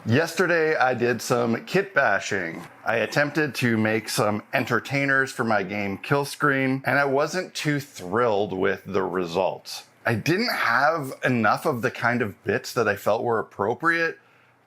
Yesterday I did some kit bashing. I attempted to make some entertainers for my game Killscreen, and I wasn't too thrilled with the results. I didn't have enough of the kind of bits that I felt were appropriate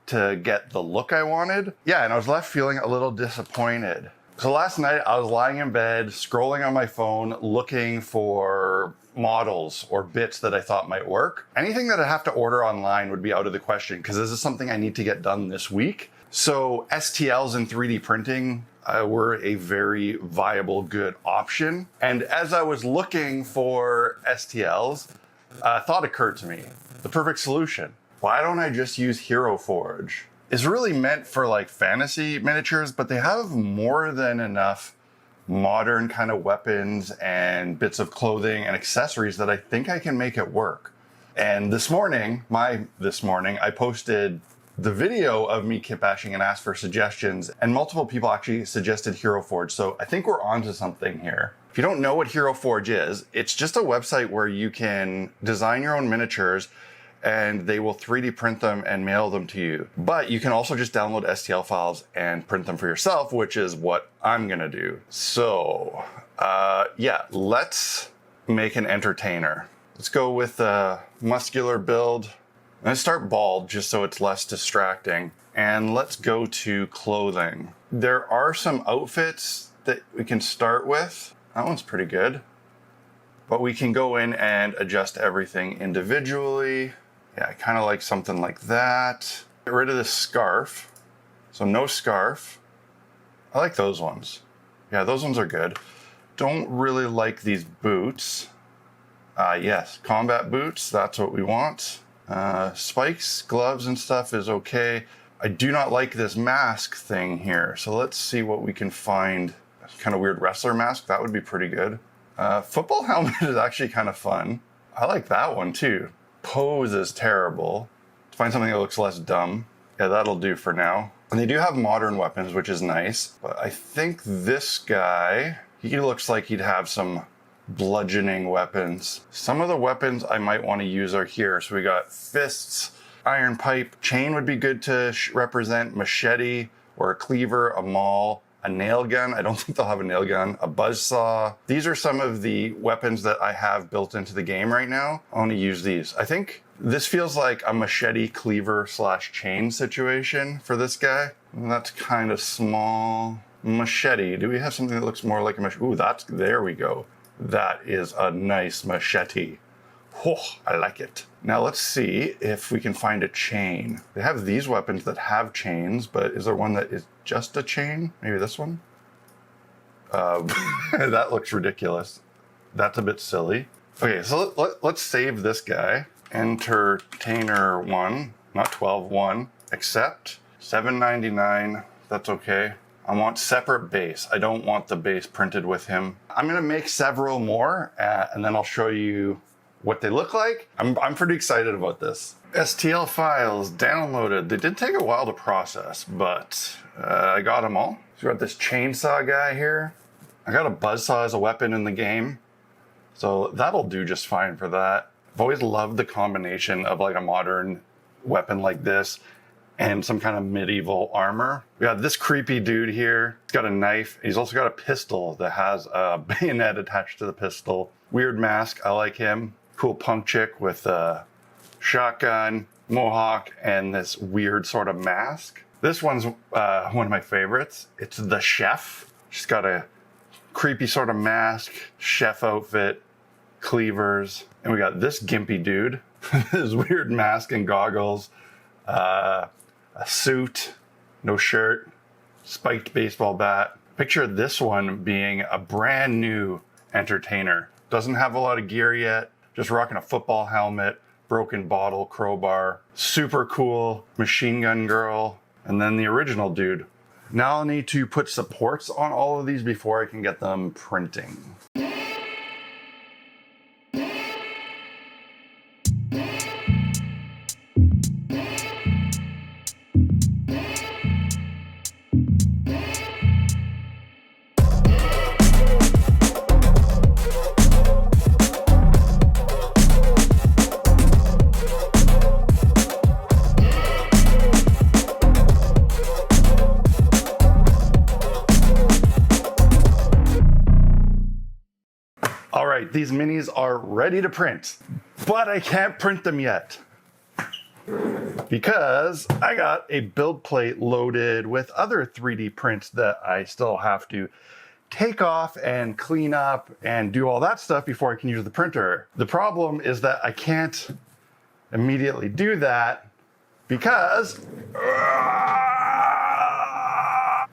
to get the look I wanted. Yeah, and I was left feeling a little disappointed. So last night I was lying in bed, scrolling on my phone, looking for models or bits that I thought might work. Anything that I have to order online would be out of the question because this is something I need to get done this week. So STLs and 3D printing were a very viable, good option. And as I was looking for STLs, a thought occurred to me. The perfect solution. Why don't I just use Hero Forge? It's really meant for like fantasy miniatures, but they have more than enough modern kind of weapons and bits of clothing and accessories that I think I can make it work. And this morning, I posted the video of me kit bashing and asked for suggestions, and multiple people actually suggested Hero Forge. So I think we're onto something here. If you don't know what Hero Forge is, it's just a website where you can design your own miniatures and they will 3D print them and mail them to you. But you can also just download STL files and print them for yourself, which is what I'm gonna do. So, yeah, let's make an entertainer. Let's go with a muscular build. Let's start bald just so it's less distracting. And let's go to clothing. There are some outfits that we can start with. That one's pretty good. But we can go in and adjust everything individually. Yeah, I kind of like something like that. Get rid of this scarf. So no scarf. I like those ones. Yeah, those ones are good. Don't really like these boots. Yes, combat boots, that's what we want. Spikes, gloves and stuff is okay. I do not like this mask thing here. So let's see what we can find. Kind of weird wrestler mask, that would be pretty good. Football helmet is actually kind of fun. I like that one too. Pose is terrible. Let's find something that looks less dumb. Yeah, that'll do for now. And they do have modern weapons, which is nice. But I think this guy, he looks like he'd have some bludgeoning weapons. Some of the weapons I might want to use are here. So we got fists, iron pipe, chain would be good to represent, machete or a cleaver, a maul, a nail gun. I don't think they'll have a nail gun, a buzzsaw. These are some of the weapons that I have built into the game right now. I want to use these. I think this feels like a machete cleaver / chain situation for this guy. That's kind of small. Machete. Do we have something that looks more like a machete? Ooh, there we go. That is a nice machete. Oh, I like it. Now let's see if we can find a chain. They have these weapons that have chains, but is there one that is just a chain? Maybe this one? That looks ridiculous. That's a bit silly. Okay, so let's save this guy. Entertainer 1, not 12-1, accept. $7.99, that's okay. I want separate base. I don't want the base printed with him. I'm gonna make several more and then I'll show you what they look like. I'm pretty excited about this. STL files downloaded. They did take a while to process, but I got them all. So we got this chainsaw guy here. I got a buzzsaw as a weapon in the game, so that'll do just fine for that. I've always loved the combination of like a modern weapon like this and some kind of medieval armor. We got this creepy dude here. He's got a knife. He's also got a pistol that has a bayonet attached to the pistol. Weird mask, I like him. Cool punk chick with a shotgun, mohawk, and this weird sort of mask. This one's one of my favorites. It's the chef. She's got a creepy sort of mask, chef outfit, cleavers. And we got this gimpy dude, his weird mask and goggles, a suit, no shirt, spiked baseball bat. Picture this one being a brand new entertainer. Doesn't have a lot of gear yet. Just rocking a football helmet, broken bottle, crowbar, super cool machine gun girl, and then the original dude. Now I'll need to put supports on all of these before I can get them printing. right, these minis are ready to print, but I can't print them yet because I got a build plate loaded with other 3D prints that I still have to take off and clean up and do all that stuff before I can use the printer. The problem is that I can't immediately do that because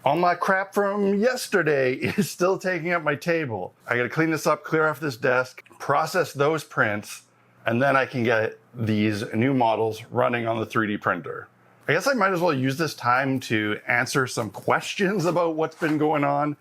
all my crap from yesterday is still taking up my table. I gotta clean this up, clear off this desk, process those prints, and then I can get these new models running on the 3D printer. I guess I might as well use this time to answer some questions about what's been going on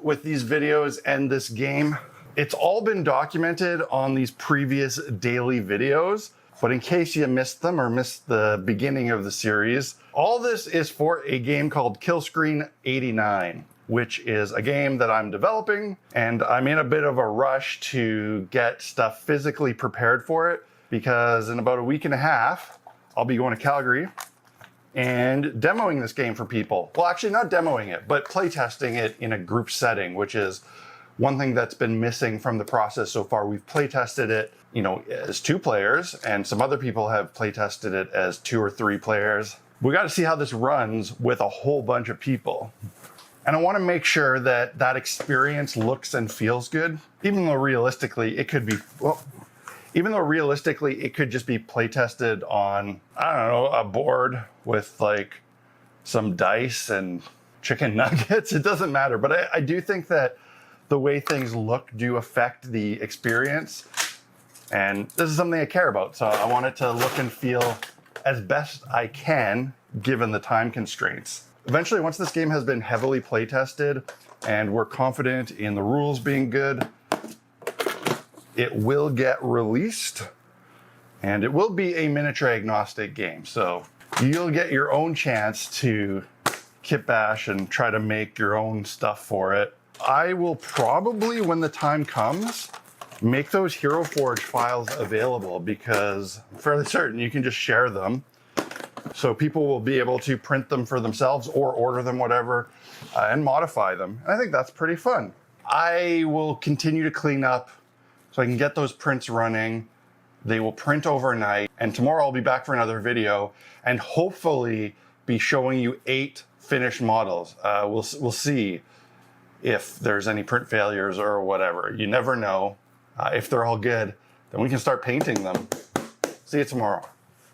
with these videos and this game. It's all been documented on these previous daily videos, but in case you missed them or missed the beginning of the series, all this is for a game called Killscreen 89, which is a game that I'm developing, and I'm in a bit of a rush to get stuff physically prepared for it because in about a week and a half, I'll be going to Calgary and demoing this game for people. Well, actually not demoing it, but playtesting it in a group setting, which is one thing that's been missing from the process so far. We've playtested it, as 2 players, and some other people have playtested it as 2 or 3 players. We got to see how this runs with a whole bunch of people. And I want to make sure that that experience looks and feels good, even though realistically it could be, it could just be playtested on, a board with like some dice and chicken nuggets. It doesn't matter. But I do think that the way things look do affect the experience. And this is something I care about. So I want it to look and feel as best I can, given the time constraints. Eventually, once this game has been heavily playtested and we're confident in the rules being good, it will get released and it will be a miniature agnostic game. So you'll get your own chance to kit bash and try to make your own stuff for it. I will probably, when the time comes, make those Hero Forge files available because I'm fairly certain you can just share them. So people will be able to print them for themselves or order them, whatever, and modify them. And I think that's pretty fun. I will continue to clean up so I can get those prints running. They will print overnight. And tomorrow I'll be back for another video and hopefully be showing you 8 finished models. We'll see if there's any print failures or whatever. You never know. If they're all good, then we can start painting them. See you tomorrow.